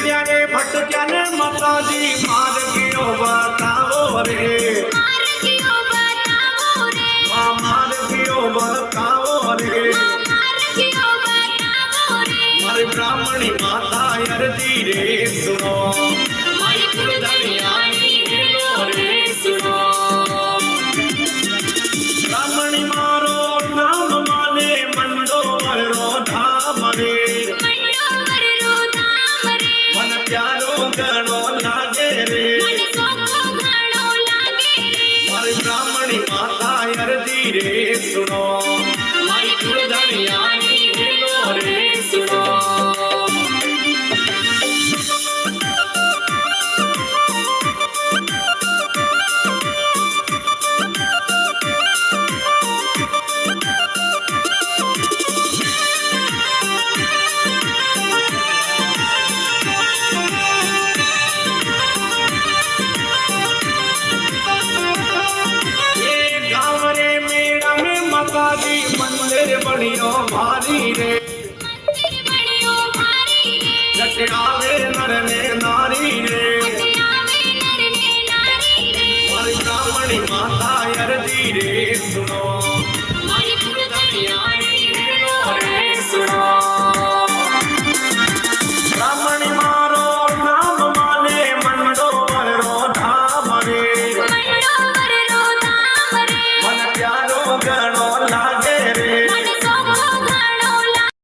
ત્યારે ભટક્યા ને માતાજી માર્ગીઓ બતાવો રે, માર્ગીઓ બતાવો રે, માર્ગીઓ બતાવો રે, માર્ગીઓ બતાવો રે, મારી બ્રાહ્મણી માતા અરજી રે સુનો, મારી કુળધણિયાની વેલો રે સુનો. બ્રાહ્મણી મારો નામ માને મંડો વરનો ધામ રે, મંડોવરનો ધામ રે, મન પ્યારો ગણો લાગે રે, મને સોખો ઘણો લાગે રે, મારી બ્રાહ્મણી માતા અરજી રે સુનો, મારી કુળધણિયાની વેલો રે સુનો. માતાજી મંદિર બન્યો ભારી રે, મંદિર બન્યો ભારી રે, જટ આવે નર ને નારી રે, આવે નર ને નારી રે, મારી બ્રાહ્મણી માતા અરજી રે સુનો,